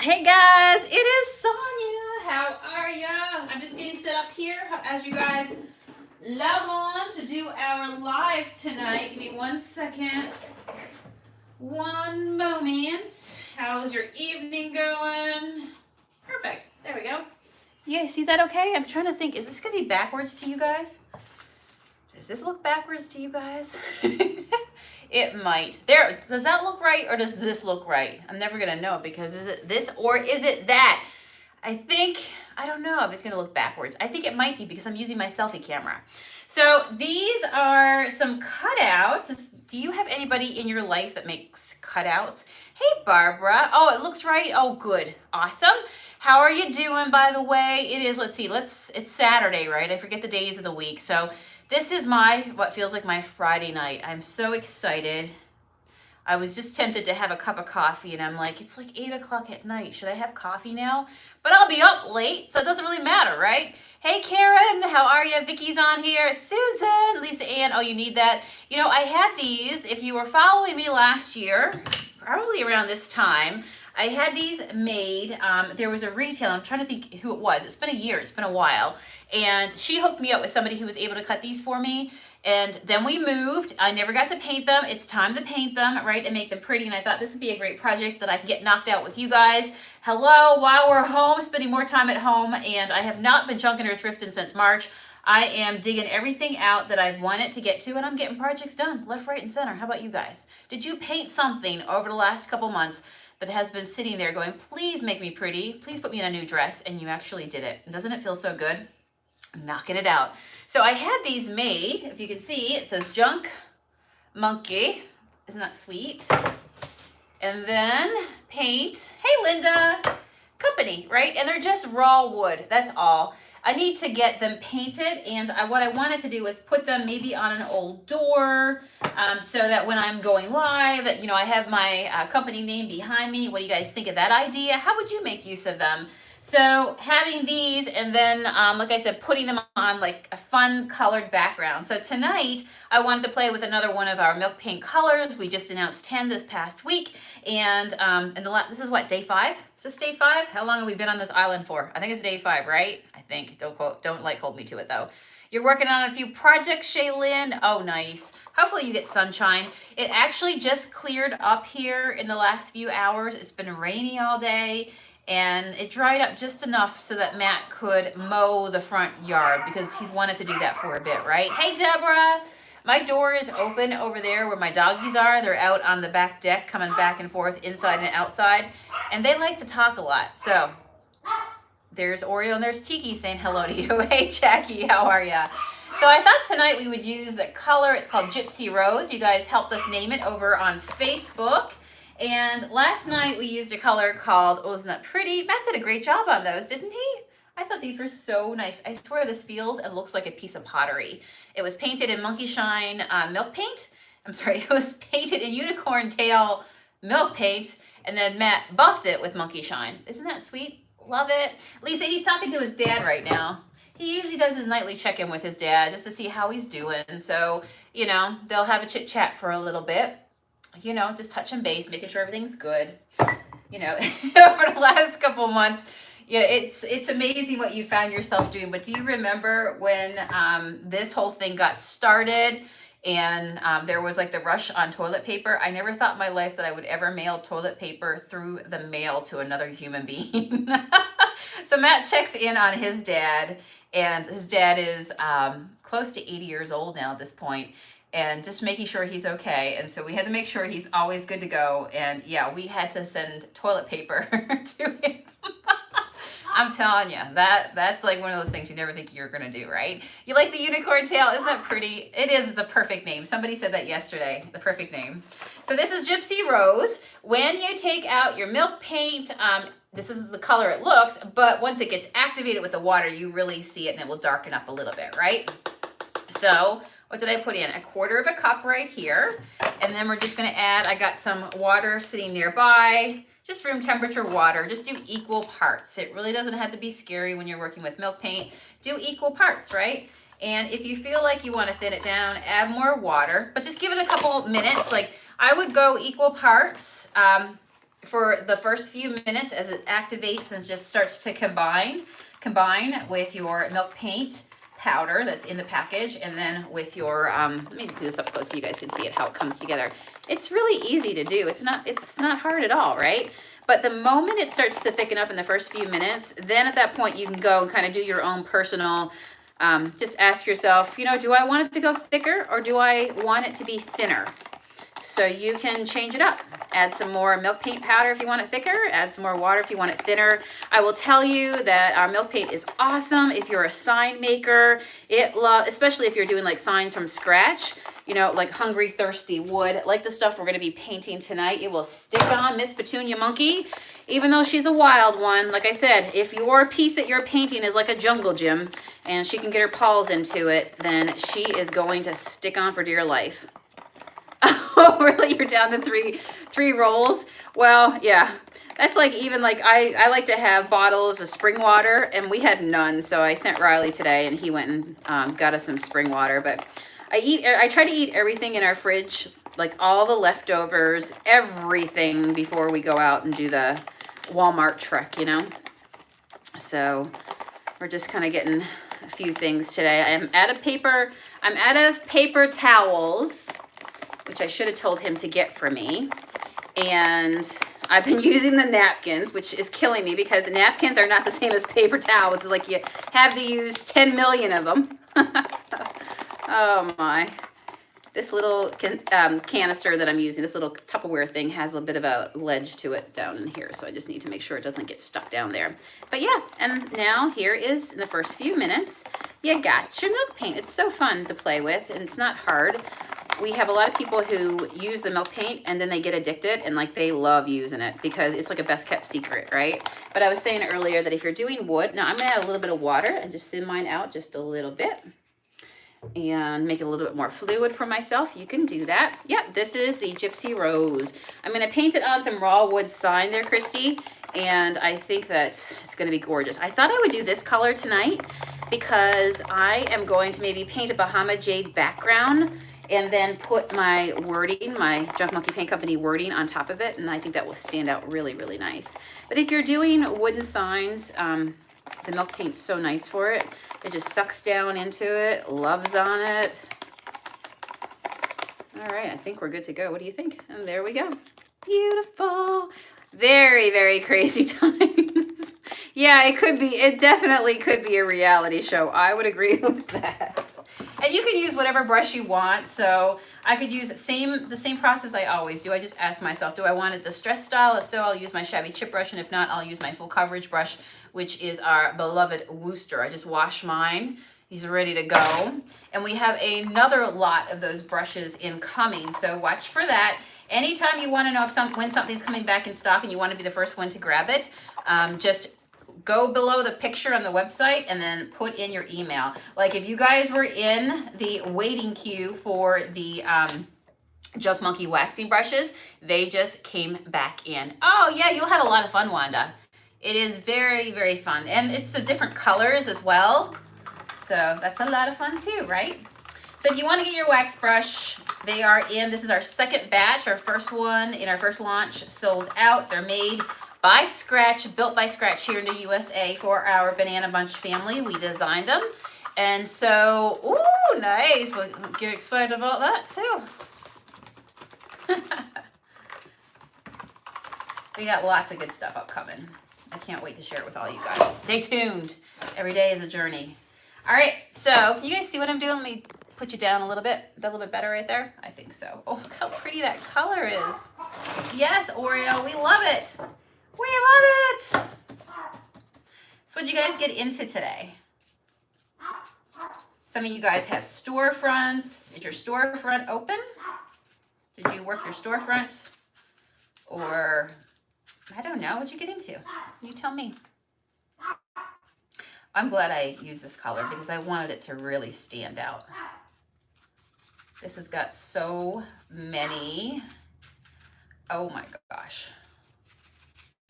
Hey guys, it is Sonia. How are ya? I'm just getting set up here as you guys log on to do our live tonight. Give me 1 second. One moment. How's your evening going? Perfect. There we go. You guys see that okay? I'm trying to think, is this going to be backwards to you guys? Does this look backwards to you guys? It might. There, does that look right or does this look right? I'm never gonna know because is it this or is it that? I don't know if it's gonna look backwards. I think it might be because I'm using my selfie camera. So these are some cutouts. Do you have anybody in your life that makes cutouts? Hey Barbara. Oh, it looks right. Oh, good. Awesome. How are you doing, by the way? It is, it's Saturday, right? I forget the days of the week. So this is what feels like my Friday night. I'm so excited. I was just tempted to have a cup of coffee and I'm like, it's like 8 o'clock at night. Should I have coffee now? But I'll be up late, so it doesn't really matter, right? Hey Karen, how are you? Vicky's on here. Susan, Lisa Ann, oh, you need that. You know, I had these, if you were following me last year, probably around this time, I had these made. There was a retailer, I'm trying to think who it was. It's been a year, it's been a while. And she hooked me up with somebody who was able to cut these for me. And then we moved. I never got to paint them. It's time to paint them, right, and make them pretty. And I thought this would be a great project that I can get knocked out with you guys. Hello, while we're home, spending more time at home. And I have not been junking or thrifting since March. I am digging everything out that I've wanted to get to, and I'm getting projects done left, right, and center. How about you guys? Did you paint something over the last couple months that has been sitting there going, please make me pretty, please put me in a new dress, and you actually did it? Doesn't it feel so good? I'm knocking it out. So I had these made. If you can see, it says Junk Monkey. Isn't that sweet? And then paint. Hey, Linda. Company, right? And they're just raw wood. That's all. I need to get them painted, and what I wanted to do is put them maybe on an old door, so that when I'm going live, that, you know, I have my company name behind me. What do you guys think of that idea? How would you make use of them? So having these and then, like I said, putting them on like a fun colored background. So tonight I wanted to play with another one of our milk paint colors. We just announced 10 this past week. And this is what, day 5? Is this day 5? How long have we been on this island for? I think it's day 5, right? I think. Don't like hold me to it though. You're working on a few projects, Shaylin. Oh, nice. Hopefully you get sunshine. It actually just cleared up here in the last few hours. It's been rainy all day. And it dried up just enough so that Matt could mow the front yard because he's wanted to do that for a bit, right? Hey, Deborah. My door is open over there where my doggies are. They're out on the back deck coming back and forth inside and outside. And they like to talk a lot. So there's Oreo and there's Tiki saying hello to you. Hey, Jackie, how are ya? So I thought tonight we would use the color. It's called Gypsy Rose. You guys helped us name it over on Facebook. And last night we used a color called, oh, isn't that pretty? Matt did a great job on those, didn't he? I thought these were so nice. I swear this feels and looks like a piece of pottery. It was painted in Monkey Shine milk paint. I'm sorry, it was painted in Unicorn Tail milk paint, and then Matt buffed it with Monkey Shine. Isn't that sweet? Love it. Lisa, he's talking to his dad right now. He usually does his nightly check-in with his dad just to see how he's doing. So, you know, they'll have a chit-chat for a little bit. You know, just touching base, making sure everything's good. You know, over the last couple months, yeah, it's amazing what you found yourself doing. But do you remember when this whole thing got started and there was like the rush on toilet paper? I never thought in my life that I would ever mail toilet paper through the mail to another human being. So Matt checks in on his dad, and his dad is close to 80 years old now at this point. And just making sure he's okay. And so we had to make sure he's always good to go. And yeah, we had to send toilet paper to him. I'm telling you, that's like one of those things you never think you're gonna do, right? You like the unicorn tail? Isn't that pretty? It is the perfect name. Somebody said that yesterday, the perfect name. So this is Gypsy Rose. When you take out your milk paint, this is the color it looks, but once it gets activated with the water, you really see it and it will darken up a little bit, right? So, what did I put in? 1/4 cup right here. And then we're just gonna add, I got some water sitting nearby, just room temperature water. Just do equal parts. It really doesn't have to be scary when you're working with milk paint. Do equal parts, right? And if you feel like you wanna thin it down, add more water, but just give it a couple minutes. Like I would go equal parts for the first few minutes as it activates and just starts to combine with your milk paint powder that's in the package, and then with your, let me do this up close so you guys can see it, how it comes together. It's really easy to do. It's not hard at all, right? But the moment it starts to thicken up in the first few minutes, then at that point you can go and kind of do your own personal, just ask yourself, you know, do I want it to go thicker or do I want it to be thinner? So you can change it up. Add some more milk paint powder if you want it thicker. Add some more water if you want it thinner. I will tell you that our milk paint is awesome if you're a sign maker. Especially if you're doing like signs from scratch, you know, like hungry, thirsty, wood, like the stuff we're going to be painting tonight. It will stick on Miss Petunia Monkey, even though she's a wild one. Like I said, if your piece that you're painting is like a jungle gym and she can get her paws into it, then she is going to stick on for dear life. Oh, really? You're down to three rolls? Well, yeah. That's like, even like, I like to have bottles of spring water, and we had none. So I sent Riley today and he went and got us some spring water. But I try to eat everything in our fridge, like all the leftovers, everything before we go out and do the Walmart trek, you know? So we're just kind of getting a few things today. I'm out of paper towels, which I should have told him to get for me. And I've been using the napkins, which is killing me because napkins are not the same as paper towels. It's like you have to use 10 million of them. Oh my. This little canister that I'm using, this little Tupperware thing, has a bit of a ledge to it down in here. So I just need to make sure it doesn't get stuck down there. But yeah, and now here is, in the first few minutes, you got your milk paint. It's so fun to play with, and it's not hard. We have a lot of people who use the milk paint and then they get addicted and like they love using it because it's like a best kept secret, right? But I was saying earlier that if you're doing wood, now I'm gonna add a little bit of water and just thin mine out just a little bit and make it a little bit more fluid for myself. You can do that. Yep, this is the Gypsy Rose. I'm gonna paint it on some raw wood sign there, Christy, and I think that it's gonna be gorgeous. I thought I would do this color tonight because I am going to maybe paint a Bahama Jade background and then put my wording, my Junk Monkey Paint Company wording on top of it, and I think that will stand out really, really nice. But if you're doing wooden signs, the milk paint's so nice for it. It just sucks down into it, loves on it. All right, I think we're good to go. What do you think? And there we go. Beautiful. Very, very crazy times. Yeah, it could be. It definitely could be a reality show. I would agree with that. And you can use whatever brush you want. So I could use the same process I always do. I just ask myself, do I want it the stress style? If so, I'll use my shabby chip brush. And if not, I'll use my full coverage brush, which is our beloved Wooster. I just wash mine. He's ready to go. And we have another lot of those brushes incoming. So watch for that. Anytime you want to know when something's coming back in stock and you want to be the first one to grab it, just go below the picture on the website and then put in your email. Like if you guys were in the waiting queue for the Junk Monkey waxing brushes, they just came back in. Oh yeah, you'll have a lot of fun, Wanda. It is very, very fun. And it's the different colors as well. So that's a lot of fun too, right? So if you want to get your wax brush, they are in. This is our second batch, our first one in our first launch, sold out. They're made by scratch, built by scratch here in the USA for our Banana Bunch family. We designed them. And so, ooh, nice. We'll get excited about that too. We got lots of good stuff upcoming. I can't wait to share it with all you guys. Stay tuned. Every day is a journey. All right, so you guys see what I'm doing? Let me put you down a little bit better right there. I think so. Oh, look how pretty that color is. Yes, Oreo, we love it. We love it. So what'd you guys get into today? Some of you guys have storefronts. Is your storefront open? Did you work your storefront? Or, I don't know, what'd you get into? You tell me. I'm glad I used this color because I wanted it to really stand out. This has got so many, oh my gosh.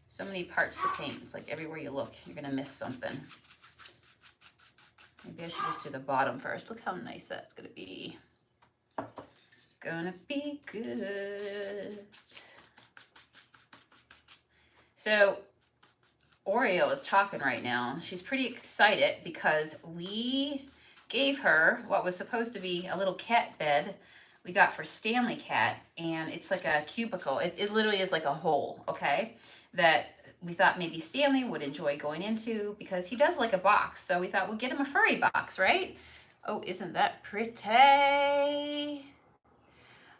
So many parts to paint. It's like everywhere you look, you're gonna miss something. Maybe I should just do the bottom first. Look how nice that's gonna be. Gonna be good. So Oreo is talking right now. She's pretty excited because we gave her what was supposed to be a little cat bed we got for Stanley Cat, and it's like a cubicle. It literally is like a hole, okay, that we thought maybe Stanley would enjoy going into because he does like a box. So we thought we'll get him a furry box, right? Oh, isn't that pretty?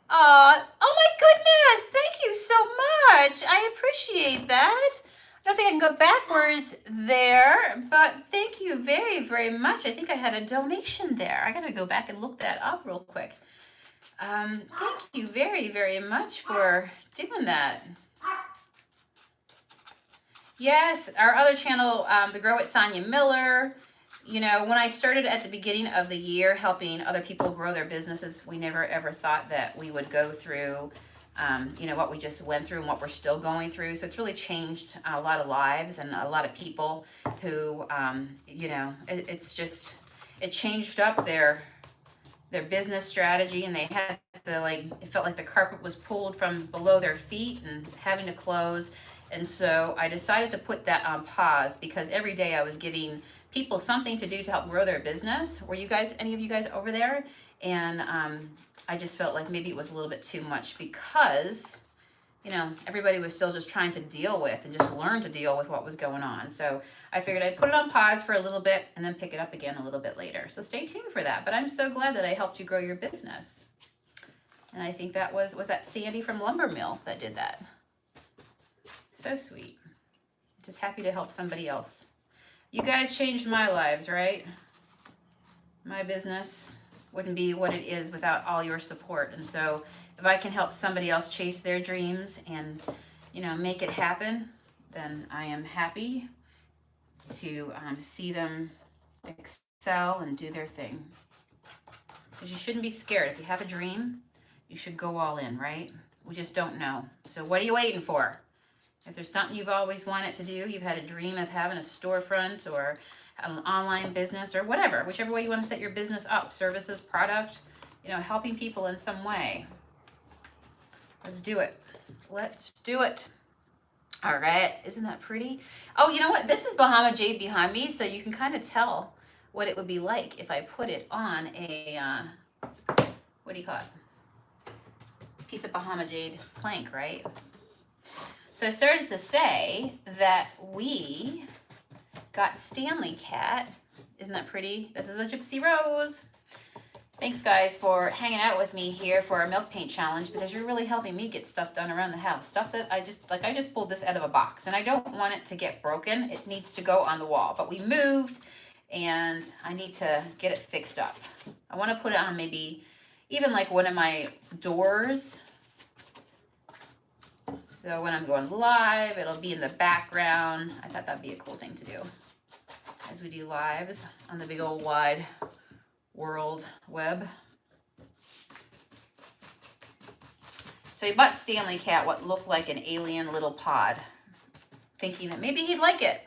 Oh my goodness, thank you so much. I appreciate that. I don't think I can go backwards there, but thank you very, very much. I think I had a donation there. I gotta go back and look that up real quick. Thank you very, very much for doing that. Yes, our other channel, The Grow It Sonia Miller. You know, when I started at the beginning of the year helping other people grow their businesses, we never ever thought that we would go through, you know, what we just went through and what we're still going through. So it's really changed a lot of lives and a lot of people who, you know, it changed up their business strategy, and they had to, like, it felt like the carpet was pulled from below their feet and having to close. And so I decided to put that on pause because every day I was giving people something to do to help grow their business. Were you guys, any of you guys over there? And I just felt like maybe it was a little bit too much because, you know, everybody was still just trying to deal with and just learn to deal with what was going on. So I figured I'd put it on pause for a little bit and then pick it up again a little bit later. So stay tuned for that. But I'm so glad that I helped you grow your business. And I think that was that Sandy from Lumber Mill that did that. So sweet. Just happy to help somebody else. You guys changed my lives, right? My business wouldn't be what it is without all your support. And so if I can help somebody else chase their dreams and, you know, make it happen, then I am happy to see them excel and do their thing. Because you shouldn't be scared. If you have a dream, you should go all in, right? We just don't know. So what are you waiting for? If there's something you've always wanted to do, you've had a dream of having a storefront or an online business or whatever, whichever way you want to set your business up, services, product, you know, helping people in some way. Let's do it. Let's do it. All right. Isn't that pretty? Oh, you know what? This is Bahama Jade behind me, so you can kind of tell what it would be like if I put it on a, what do you call it? Piece of Bahama Jade plank, right? So I started to say that we got Stanley Cat. Isn't that pretty? This is a Gypsy Rose. Thanks, guys, for hanging out with me here for our milk paint challenge, because you're really helping me get stuff done around the house. Stuff that I just pulled this out of a box, and I don't want it to get broken. It needs to go on the wall, but we moved, and I need to get it fixed up. I want to put it on maybe even like one of my doors. So when I'm going live, it'll be in the background. I thought that'd be a cool thing to do as we do lives on the big old wide world web. So he bought Stanley Cat what looked like an alien little pod, thinking that maybe he'd like it.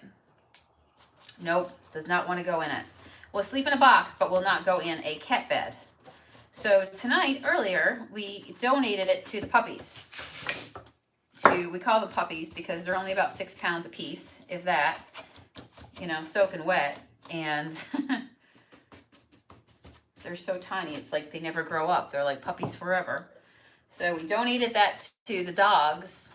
Nope, does not want to go in it. Will sleep in a box, but will not go in a cat bed. So tonight, earlier, we donated it to the puppies. We call them puppies because they're only about 6 pounds a piece, if that, you know, soaking wet. And they're so tiny, it's like they never grow up. They're like puppies forever. So we donated that to the dogs.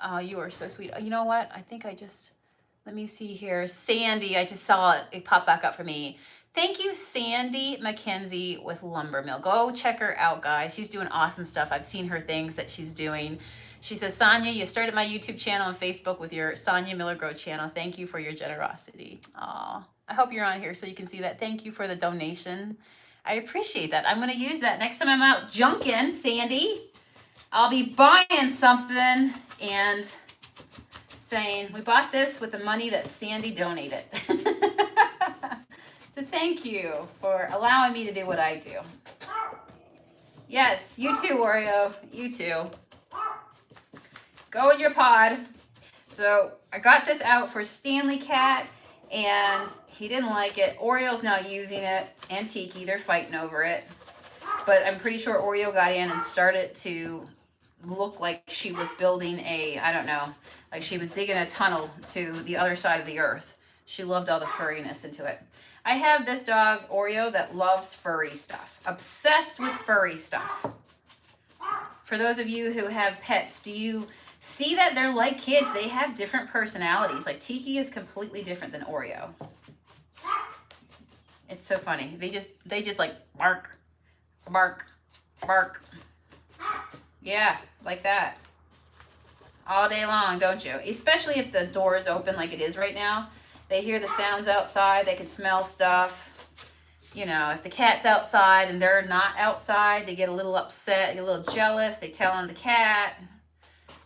Oh, you are so sweet. Oh, you know what? I think let me see here. Sandy, I just saw it pop back up for me. Thank you, Sandy Mackenzie with Lumber Mill. Go check her out, guys. She's doing awesome stuff. I've seen her things that she's doing. She says, Sonia, you started my YouTube channel and Facebook with your Sonia Miller Grow channel. Thank you for your generosity. Aw, I hope you're on here so you can see that. Thank you for the donation. I appreciate that. I'm going to use that next time I'm out junking, Sandy. I'll be buying something and saying, we bought this with the money that Sandy donated. So thank you for allowing me to do what I do. Yes, you too, Oreo. You too. Go in your pod. So I got this out for Stanley Cat, and he didn't like it. Oreo's not using it, and Tiki, they're fighting over it. But I'm pretty sure Oreo got in and started to look like she was building a, I don't know, Like she was digging a tunnel to the other side of the earth. She loved all the furriness into it. I have this dog, Oreo, that loves furry stuff. Obsessed with furry stuff. For those of you who have pets, do you see that they're like kids? They have different personalities. Like Tiki is completely different than Oreo. It's so funny. They just like bark, bark, bark. Yeah, like that. All day long, don't you? Especially if the door is open like it is right now. They hear the sounds outside. They can smell stuff. You know, if the cat's outside and they're not outside, they get a little upset, get a little jealous. They tell on the cat.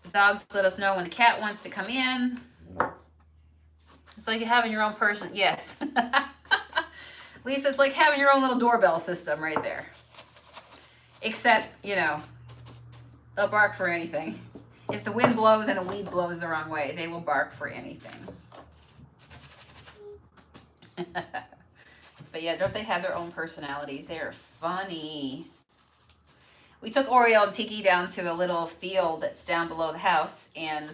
The dogs let us know when the cat wants to come in. It's like having your own person. Yes. Lisa, it's like having your own little doorbell system right there. Except, you know, they'll bark for anything. If the wind blows and a weed blows the wrong way, they will bark for anything. But yeah, don't they have their own personalities? They're funny. We took Oreo and Tiki down to a little field that's down below the house, and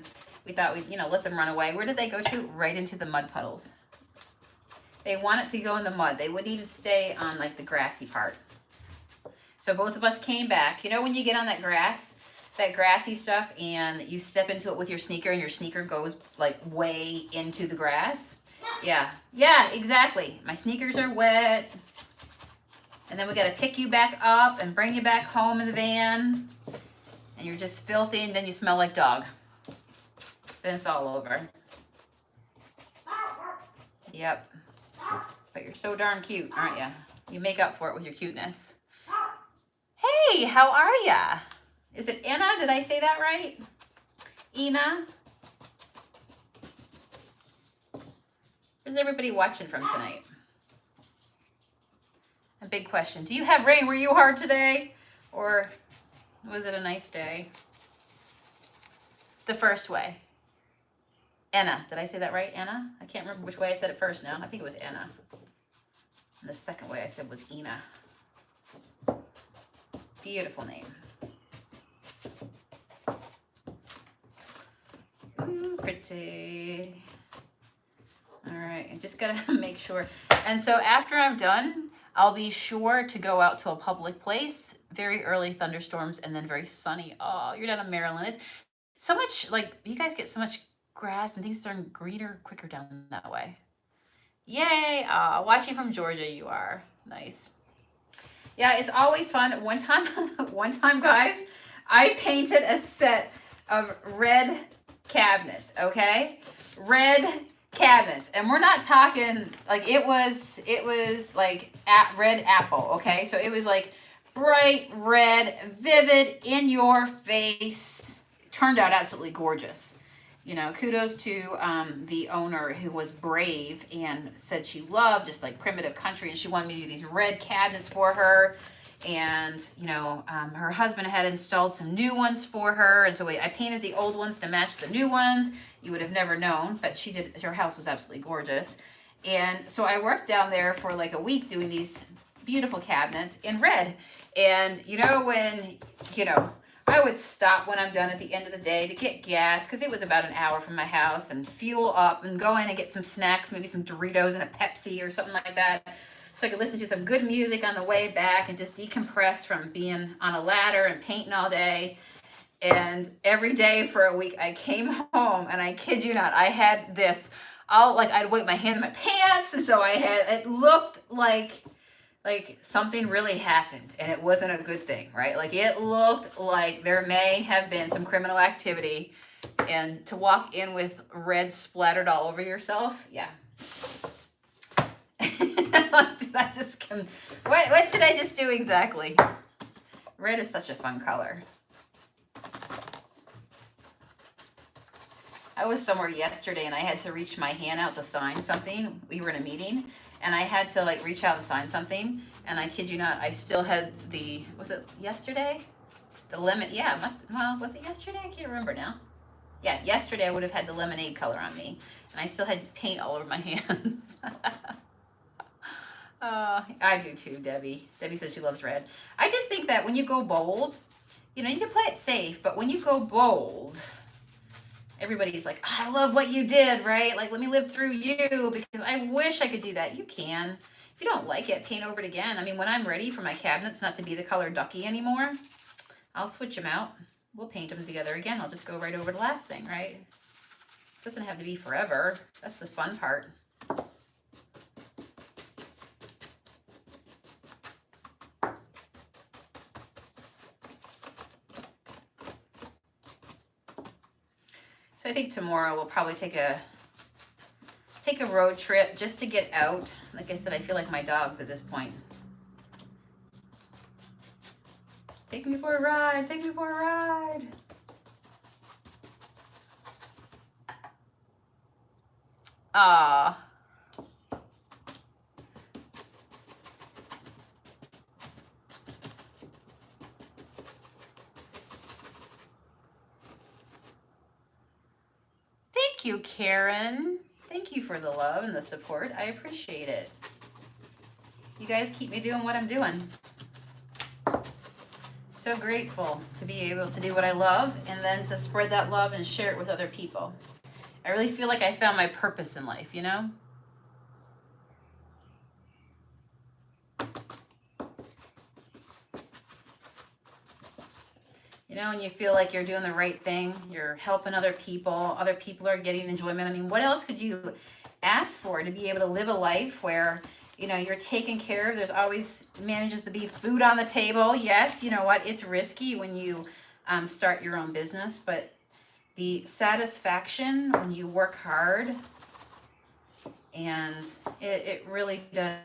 we thought we'd, you know, let them run away. Where did they go to? Right into the mud puddles. They wanted to go in the mud. They wouldn't even stay on like the grassy part. So both of us came back. You know when you get on that grass, that grassy stuff, and you step into it with your sneaker and your sneaker goes like way into the grass? Yeah. Yeah, exactly. My sneakers are wet. And then we got to pick you back up and bring you back home in the van. And you're just filthy, and then you smell like dog. Then it's all over. Yep. But you're so darn cute, aren't you? You make up for it with your cuteness. Hey, how are ya? Is it Anna? Did I say that right? Ina? Where's everybody watching from tonight? A big question. Do you have rain where you are today? Or was it a nice day? The first way. Anna. Did I say that right, Anna? I can't remember which way I said it first now. I think it was Anna. And the second way I said was Ina. Beautiful name. Ooh, pretty. All right, I just gotta make sure. And so after I'm done, I'll be sure to go out to a public place. Very early thunderstorms and then very sunny. Oh, you're down in Maryland. It's so much, like, you guys get so much grass and things turn greener quicker down that way. Yay! Watching from Georgia, you are. Nice. Yeah, it's always fun. One time, guys, I painted a set of red cabinets, okay? Red cabinets. And we're not talking, like, it was like red apple, okay? So it was like bright red, vivid, in your face. It turned out absolutely gorgeous. You know, kudos to the owner who was brave and said she loved just like primitive country, and she wanted me to do these red cabinets for her. And, you know, her husband had installed some new ones for her. And so I painted the old ones to match the new ones. You would have never known, but she did. Her house was absolutely gorgeous. And so I worked down there for like a week doing these beautiful cabinets in red. And, you know, when, you know, I would stop when I'm done at the end of the day to get gas, because it was about an hour from my house, and fuel up and go in and get some snacks, maybe some Doritos and a Pepsi or something like that, so I could listen to some good music on the way back and just decompress from being on a ladder and painting all day. And every day for a week I came home, and I kid you not, I had this, I'd wipe my hands in my pants, and so it looked like something really happened, and it wasn't a good thing, right? Like, it looked like there may have been some criminal activity, and to walk in with red splattered all over yourself, yeah. What did I just do exactly? Red is such a fun color. I was somewhere yesterday, and I had to reach my hand out to sign something. We were in a meeting, and I had to like reach out and sign something, and I kid you not, I still had was it yesterday? The lemon, yeah, was it yesterday? I can't remember now. Yeah, yesterday I would have had the lemonade color on me, and I still had paint all over my hands. I do too, Debbie. Debbie says she loves red. I just think that when you go bold, you know, you can play it safe, but when you go bold, Everybody's like, oh, I love what you did, right? Like, let me live through you because I wish I could do that. You can. If you don't like it, paint over it again. I mean, when I'm ready for my cabinets not to be the color ducky anymore, I'll switch them out. We'll paint them together again. I'll just go right over the last thing, right? It doesn't have to be forever. That's the fun part. So I think tomorrow we'll probably take a road trip just to get out. Like I said, I feel like my dogs at this point. Take me for a ride, take me for a ride. Ah. Thank you, Karen. Thank you for the love and the support. I appreciate it. You guys keep me doing what I'm doing. So grateful to be able to do what I love and then to spread that love and share it with other people. I really feel like I found my purpose in life, you know? You know, and you feel like you're doing the right thing, you're helping other people are getting enjoyment. I mean, what else could you ask for to be able to live a life where, you know, you're taken care of? There's always manages to be food on the table. Yes, you know what? It's risky when you start your own business, but the satisfaction when you work hard, and it really does,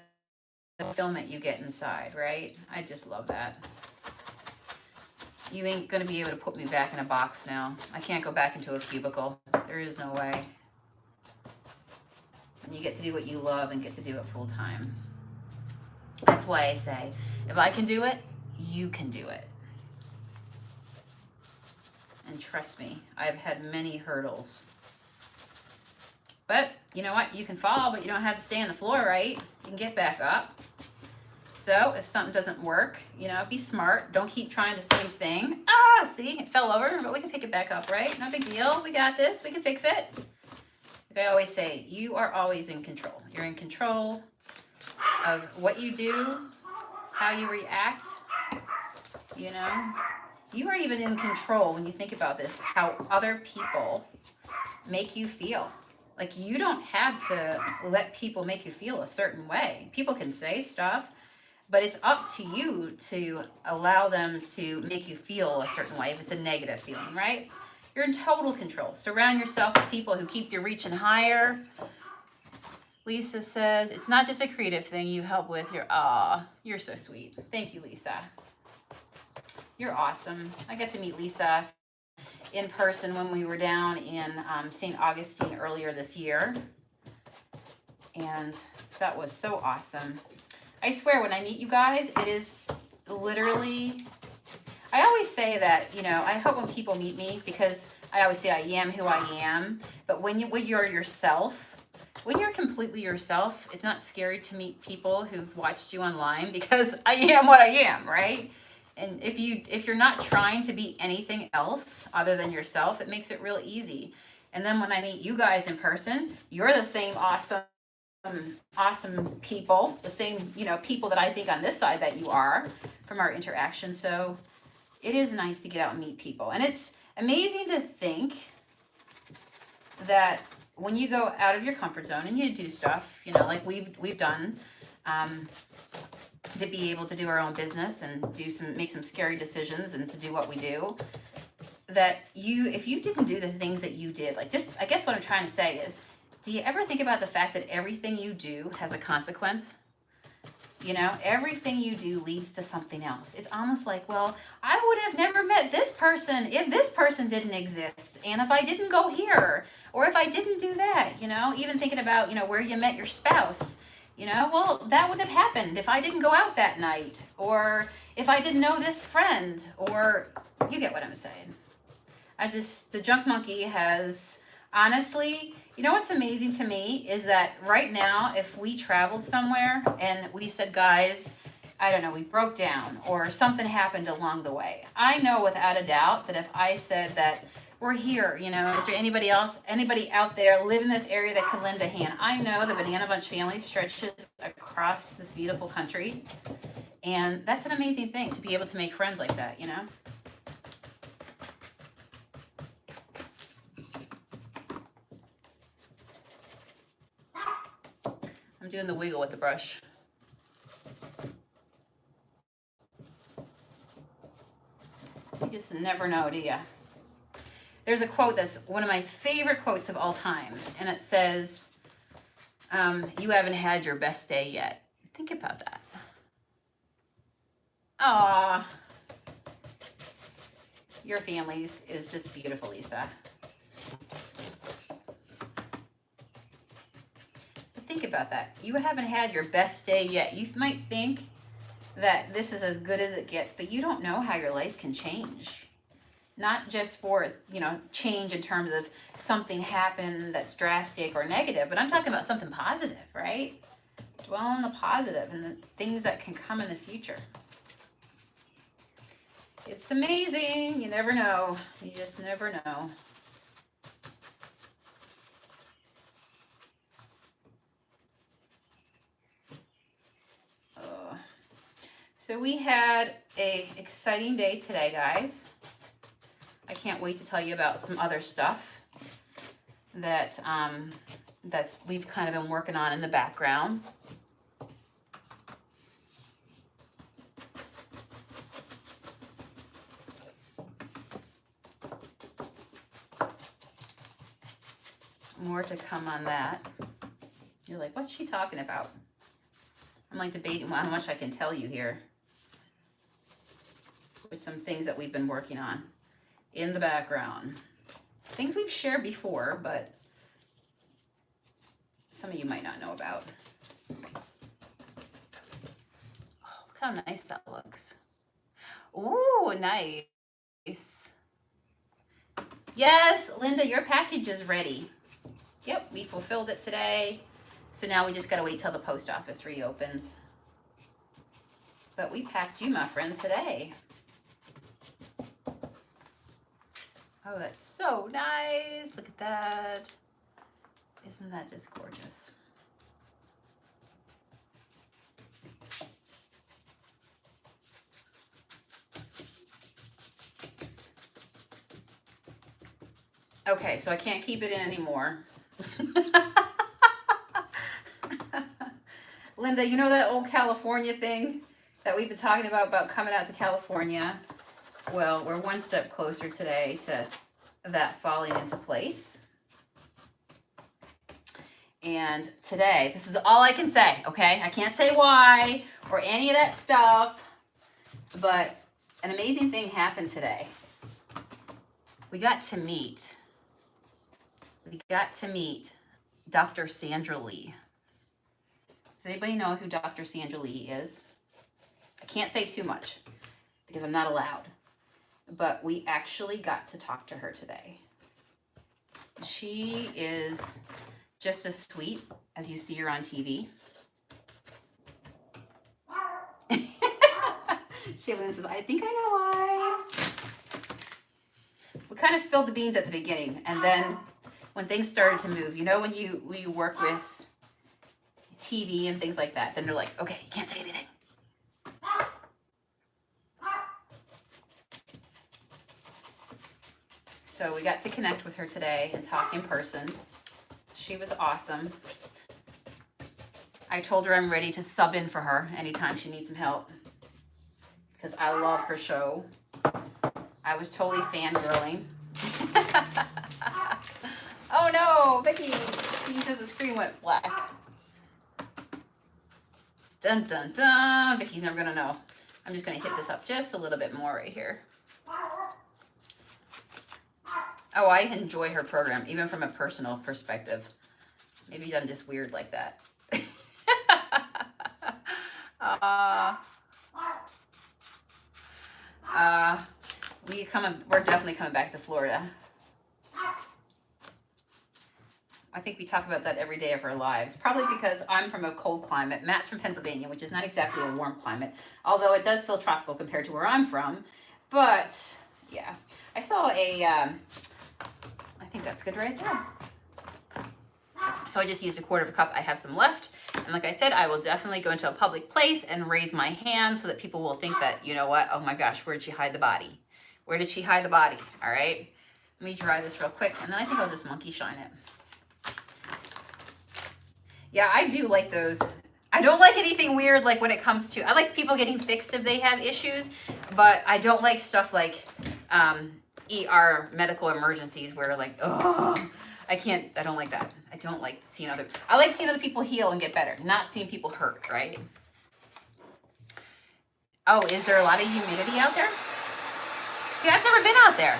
the fulfillment you get inside, right? I just love that. You ain't gonna be able to put me back in a box now. I can't go back into a cubicle. There is no way. And you get to do what you love and get to do it full time. That's why I say, if I can do it, you can do it. And trust me, I've had many hurdles. But you know what? You can fall, but you don't have to stay on the floor, right? You can get back up. So if something doesn't work, you know, be smart. Don't keep trying the same thing. Ah, see, it fell over, but we can pick it back up, right? No big deal. We got this. We can fix it. Like I always say, you are always in control. You're in control of what you do, how you react, you know. You are even in control when you think about this, how other people make you feel. Like, you don't have to let people make you feel a certain way. People can say stuff, but it's up to you to allow them to make you feel a certain way if it's a negative feeling, right? You're in total control. Surround yourself with people who keep you reaching higher. Lisa says, it's not just a creative thing you help with. You're so sweet. Thank you, Lisa. You're awesome. I got to meet Lisa in person when we were down in St. Augustine earlier this year. And that was so awesome. I swear, when I meet you guys, it is literally, I always say that, you know, I hope when people meet me, because I always say I am who I am, but when you're yourself, when you're completely yourself, it's not scary to meet people who've watched you online, because I am what I am, right? And if you're not trying to be anything else other than yourself, it makes it real easy. And then when I meet you guys in person, you're the same awesome people, the same, you know, people that I think on this side that you are from our interaction. So it is nice to get out and meet people. And it's amazing to think that when you go out of your comfort zone and you do stuff, you know, like we've done, to be able to do our own business and make some scary decisions and to do what we do, that if you didn't do the things that you did, like, just, I guess what I'm trying to say is, do you ever think about the fact that everything you do has a consequence? You know, everything you do leads to something else. It's almost like, well, I would have never met this person if this person didn't exist, and if I didn't go here, or if I didn't do that, you know, even thinking about, you know, where you met your spouse, you know, well, that wouldn't have happened if I didn't go out that night, or if I didn't know this friend, or you get what I'm saying. The Junk Monkey has, honestly, you know what's amazing to me is that right now, if we traveled somewhere and we said, guys, I don't know, we broke down or something happened along the way, I know without a doubt that if I said that we're here, you know. Is there anybody else, anybody out there live in this area that can lend a hand? I know the Banana Bunch family stretches across this beautiful country, and that's an amazing thing to be able to make friends like that, you know. I'm doing the wiggle with the brush. You just never know, do you? There's a quote that's one of my favorite quotes of all times, and it says, you haven't had your best day yet. Think about that. Aw. Your family is just beautiful, Lisa. But think about that. You haven't had your best day yet. You might think that this is as good as it gets, but you don't know how your life can change. Not just for, you know, change in terms of something happened that's drastic or negative, but I'm talking about something positive, right? Dwell on the positive and the things that can come in the future. It's amazing. You never know. You just never know. So we had an exciting day today, guys. I can't wait to tell you about some other stuff that we've kind of been working on in the background. More to come on that. You're like, what's she talking about? I'm like debating how much I can tell you here with some things that we've been working on in the background. Things we've shared before, but some of you might not know about. Oh, look how nice that looks. Ooh, nice. Yes, Linda, your package is ready. Yep, we fulfilled it today. So now we just gotta wait till the post office reopens. But we packed you, my friend, today. Oh, that's so nice. Look at that. Isn't that just gorgeous? Okay, so I can't keep it in anymore. Linda, you know that old California thing that we've been talking about coming out to California? Well, we're one step closer today to that falling into place. And today, this is all I can say, okay? I can't say why or any of that stuff, but an amazing thing happened today. We got to meet Dr. Sandra Lee. Does anybody know who Dr. Sandra Lee is? I can't say too much because I'm not allowed, but we actually got to talk to her today. She is just as sweet as you see her on TV. Shaylin says, I think I know why. We kind of spilled the beans at the beginning, and then when things started to move, you know, when you work with TV and things like that, then they're like, okay, you can't say anything. So we got to connect with her today and talk in person. She was awesome. I told her I'm ready to sub in for her anytime she needs some help because I love her show. I was totally fangirling. Oh no, Vicky says the screen went black. Dun dun dun. Vicky's never gonna know. I'm just gonna hit this up just a little bit more right here. Oh, I enjoy her program, even from a personal perspective. Maybe I'm just weird like that. We're definitely coming back to Florida. I think we talk about that every day of our lives. Probably because I'm from a cold climate. Matt's from Pennsylvania, which is not exactly a warm climate, although it does feel tropical compared to where I'm from. But yeah, I saw a think that's good right there. So I just used 1/4 cup. I have some left. And like I said, I will definitely go into a public place and raise my hand so that people will think that, you know what, oh my gosh, where did she hide the body? Where did she hide the body? All right. Let me dry this real quick. And then I think I'll just monkey shine it. Yeah, I do like those. I don't like anything weird like when it comes to, I like people getting fixed if they have issues, but I don't like stuff like ER medical emergencies where like, oh, I don't like that. I don't like seeing I like seeing other people heal and get better, not seeing people hurt, right? Oh, is there a lot of humidity out there? See, I've never been out there.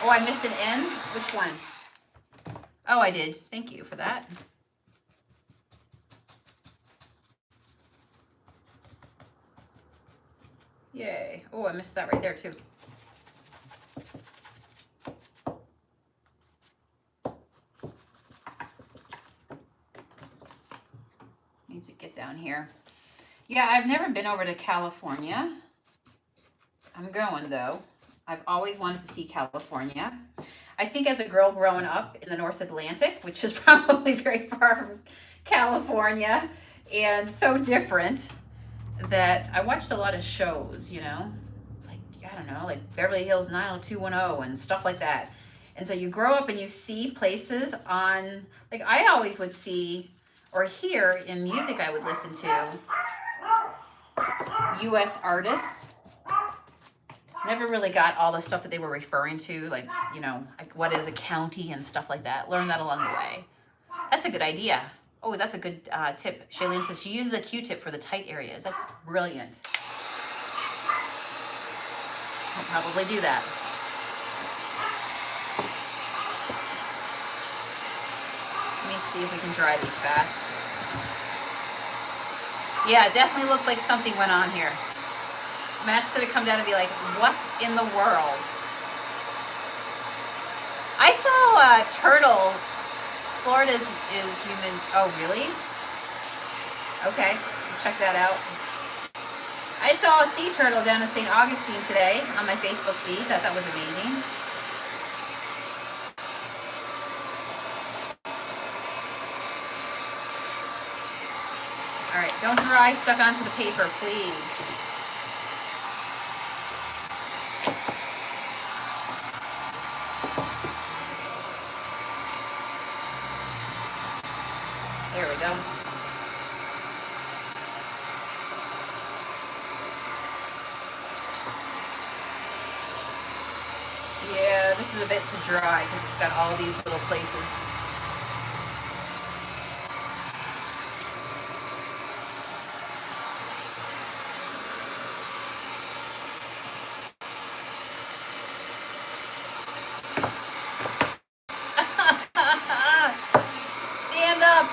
Oh, I missed an N? Which one? Oh, I did. Thank you for that. Yay. Oh, I missed that right there too. Need to get down here. Yeah, I've never been over to California. I'm going though. I've always wanted to see California. I think as a girl growing up in the North Atlantic, which is probably very far from California and so different, that I watched a lot of shows, you know, like, I don't know, like Beverly Hills 90210 and stuff like that. And so you grow up and you see places on, like I always would see or hear in music I would listen to, US artists. Never really got all the stuff that they were referring to, like, you know, like what is a county and stuff like that. Learn that along the way. That's a good idea. Oh, that's a good tip. Shailene says she uses a Q-tip for the tight areas. That's brilliant. I'll probably do that. Let me see if we can dry these fast. Yeah, it definitely looks like something went on here. Matt's gonna come down and be like, what in the world? I saw a turtle. Florida is human. Oh, really? Okay, check that out. I saw a sea turtle down in St. Augustine today on my Facebook feed. Thought that was amazing. All right, don't dry stuck onto the paper, please. There we go. Yeah, this is a bit too dry because it's got all these little places. Stand up.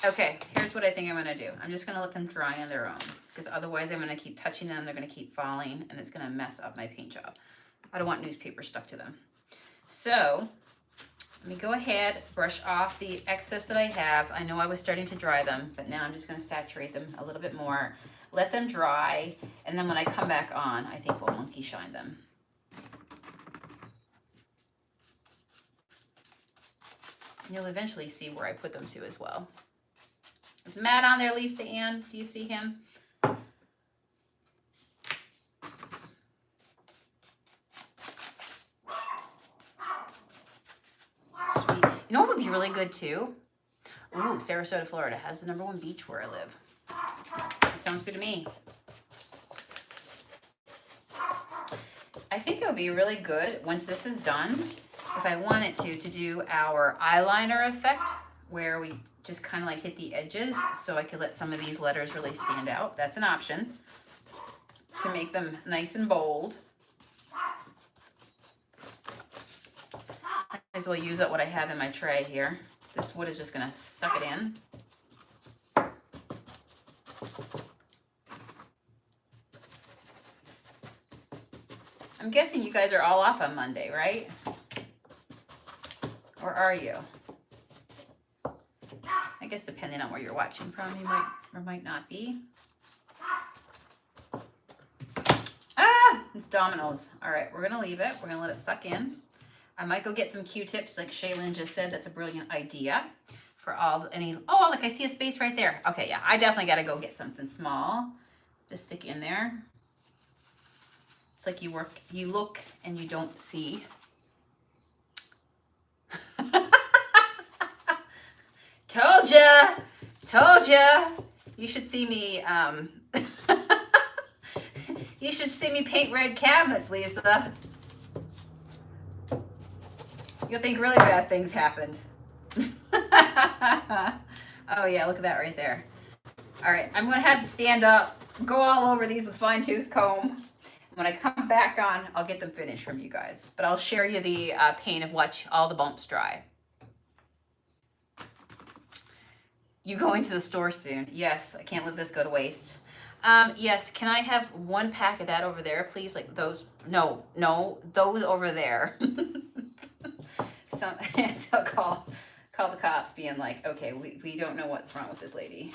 Okay, here's what I think I'm gonna do. I'm just gonna let them dry on their own because otherwise I'm gonna keep touching them. They're gonna keep falling and it's gonna mess up my paint job. I don't want newspaper stuck to them. So let me go ahead, brush off the excess that I have. I know I was starting to dry them, but now I'm just gonna saturate them a little bit more, let them dry, and then when I come back on, I think we'll monkey shine them. And you'll eventually see where I put them to as well. Is Matt on there, Lisa Ann? Do you see him? Sweet. You know what would be really good too? Ooh, Sarasota, Florida has the #1 beach where I live. That sounds good to me. I think it would be really good once this is done, if I wanted to do our eyeliner effect where we just kind of like hit the edges so I could let some of these letters really stand out. That's an option to make them nice and bold. Might as well use up what I have in my tray here. This wood is just gonna suck it in. I'm guessing you guys are all off on Monday, right? Or are you? I guess depending on where you're watching from, you might or might not be. Ah! It's Domino's. All right, we're gonna leave it. We're gonna let it suck in. I might go get some Q-tips, like Shaylin just said. That's a brilliant idea for oh, look, I see a space right there. Okay, yeah, I definitely gotta go get something small to stick in there. It's like you look and you don't see. Told ya. You should see me, you should see me paint red cabinets, Lisa. You'll think really bad things happened. Oh yeah, look at that right there. All right, I'm gonna have to stand up, go all over these with fine-tooth comb. When I come back on, I'll get them finished from you guys. But I'll share you the pain of watch all the bumps dry. You going to the store soon? Yes, I can't let this go to waste. Yes, can I have 1 pack of that over there, please? Like those, no, those over there. They'll call the cops being like, okay, we don't know what's wrong with this lady.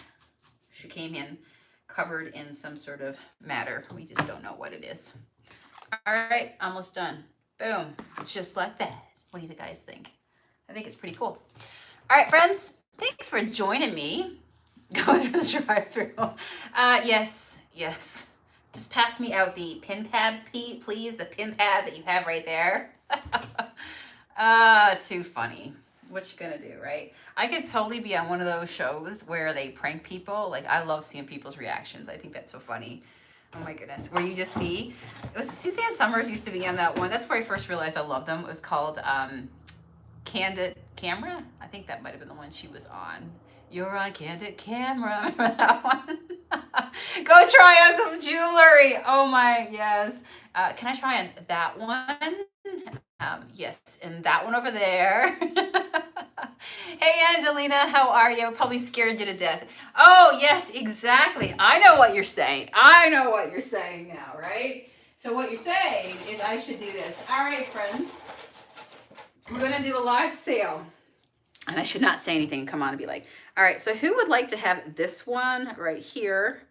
She came in covered in some sort of matter. We just don't know what it is. All right, almost done. Boom, just like that. What do you guys think? I think it's pretty cool. All right, friends, thanks for joining me. Go through the drive-thru. Yes. Just pass me out the pin pad, please. The pin pad that you have right there. Too funny. What you gonna do, right? I could totally be on one of those shows where they prank people. Like, I love seeing people's reactions. I think that's so funny. Oh my goodness. Where you just see, it was Suzanne Summers used to be on that one. That's where I first realized I loved them. It was called Candid Camera. I think that might have been the one she was on. You're on Candid Camera. Remember that one? Go try on some jewelry. Oh my, yes. Can I try on that one? Yes, and that one over there. Hey, Angelina, how are you? Probably scared you to death. Oh, yes, exactly. I know what you're saying. I know what you're saying now, right? So what you're saying is I should do this. All right, friends. We're going to do a live sale. And I should not say anything and come on and be like, all right, so who would like to have this one right here?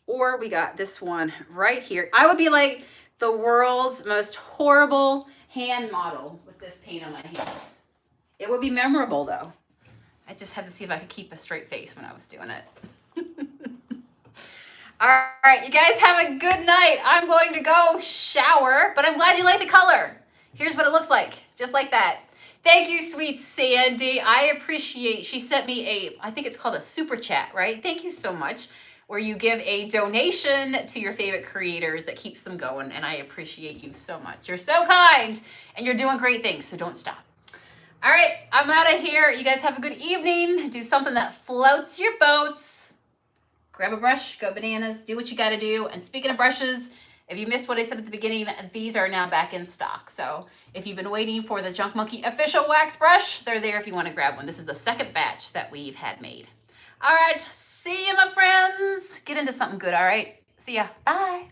Or we got this one right here. I would be like the world's most horrible hand model with this paint on my hands. It would be memorable though. I just had to see if I could keep a straight face when I was doing it. All right, you guys have a good night. I'm going to go shower, but I'm glad you like the color. Here's what it looks like, just like that. Thank you, sweet Sandy. I appreciate, she sent me I think it's called a super chat, right? Thank you so much, where you give a donation to your favorite creators that keeps them going, and I appreciate you so much. You're so kind, and you're doing great things, so don't stop. All right, I'm out of here. You guys have a good evening. Do something that floats your boats. Grab a brush, go bananas, do what you gotta do. And speaking of brushes, if you missed what I said at the beginning, these are now back in stock. So if you've been waiting for the Junk Monkey official wax brush, they're there if you wanna grab one. This is the second batch that we've had made. All right, see you, my friends. Get into something good, all right? See ya, bye.